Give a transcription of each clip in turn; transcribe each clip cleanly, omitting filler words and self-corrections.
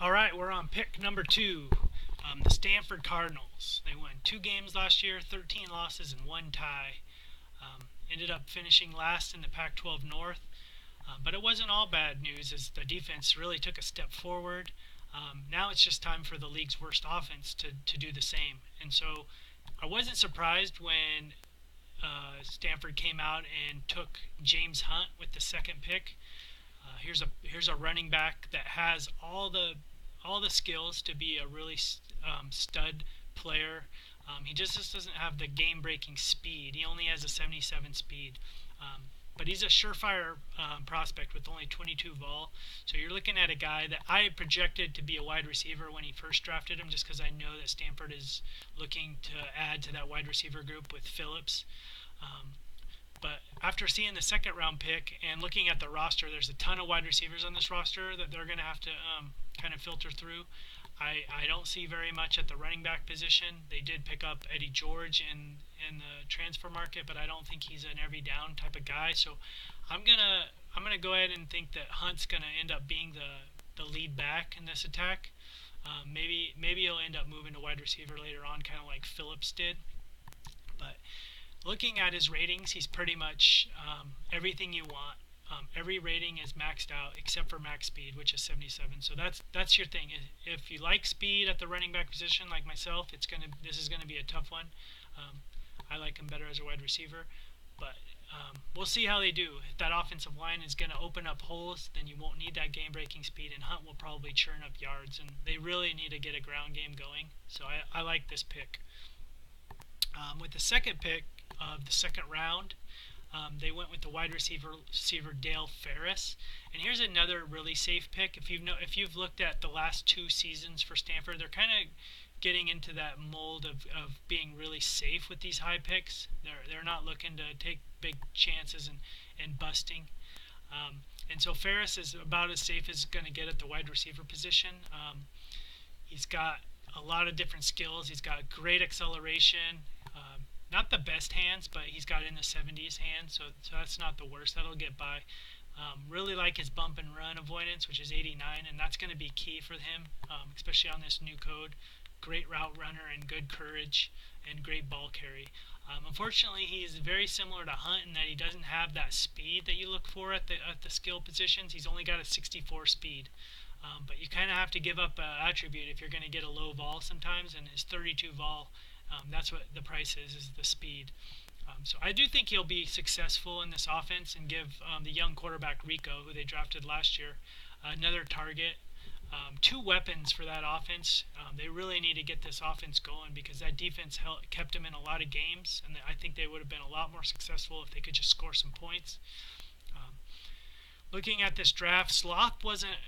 All right, we're on pick number two. The Stanford Cardinals. They won 2 games last year, 13 losses and 1 tie. Ended up finishing last in the Pac-12 North, but it wasn't all bad news as the defense really took a step forward. Now it's just time for the league's worst offense to do the same. And so I wasn't surprised when Stanford came out and took James Hunt with the second pick. Here's a running back that has all the skills to be a really stud player. He just doesn't have the game-breaking speed. He only has a 77 speed. But he's a surefire prospect with only 22 vol. So you're looking at a guy that I projected to be a wide receiver when he first drafted him, just because I know that Stanford is looking to add to that wide receiver group with Phillips. Um, but after seeing the second round pick and looking at the roster, there's a ton of wide receivers on this roster that they're going to have to kind of filter through. I don't see very much at the running back position. They did pick up Eddie George in the transfer market, but I don't think he's an every down type of guy. So I'm gonna go ahead and think that Hunt's gonna end up being the lead back in this attack. Maybe he'll end up moving to wide receiver later on, kind of like Phillips did. But looking at his ratings, he's pretty much everything you want. Every rating is maxed out except for max speed, which is 77. So that's your thing. If you like speed at the running back position, like myself, this is gonna be a tough one. Um, I like him better as a wide receiver, but we'll see how they do. If that offensive line is going to open up holes, then you won't need that game-breaking speed, and Hunt will probably churn up yards. And they really need to get a ground game going. So I like this pick. With the second pick of the second round, they went with the wide receiver Dale Ferris, and here's another really safe pick. If you've looked at the last 2 seasons for Stanford, they're kind of getting into that mold of being really safe with these high picks. They're not looking to take big chances and busting. And so Ferris is about as safe as it's going to get at the wide receiver position. He's got a lot of different skills. He's got great acceleration. Not the best hands, but he's got in the 70s hands, so that's not the worst. That'll get by. Really like his bump and run avoidance, which is 89, and that's going to be key for him, especially on this new code. Great route runner and good courage and great ball carry. Unfortunately, he's very similar to Hunt in that he doesn't have that speed that you look for at the skill positions. He's only got a 64 speed. But you kind of have to give up an attribute if you're going to get a low vol sometimes, and his 32 vol, that's what the price is the speed. So I do think he'll be successful in this offense and give the young quarterback Rico, who they drafted last year, another target. 2 weapons for that offense. They really need to get this offense going because that defense kept them in a lot of games, and I think they would have been a lot more successful if they could just score some points. Um, Looking at this draft, Sloth wasn't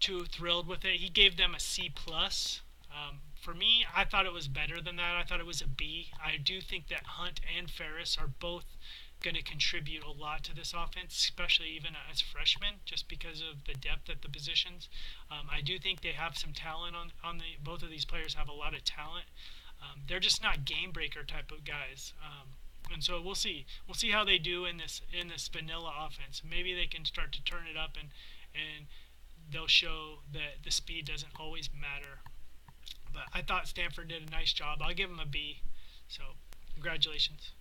too thrilled with it. He gave them a C plus. For me, I thought it was better than that. I thought it was a B. I do think that Hunt and Ferris are both going to contribute a lot to this offense, especially even as freshmen, just because of the depth at the positions. I do think they have some talent both of these players have a lot of talent. They're just not game breaker type of guys. And so we'll see. We'll see how they do in this vanilla offense. Maybe they can start to turn it up and they'll show that the speed doesn't always matter. But I thought Stanford did a nice job. I'll give them a B. So congratulations.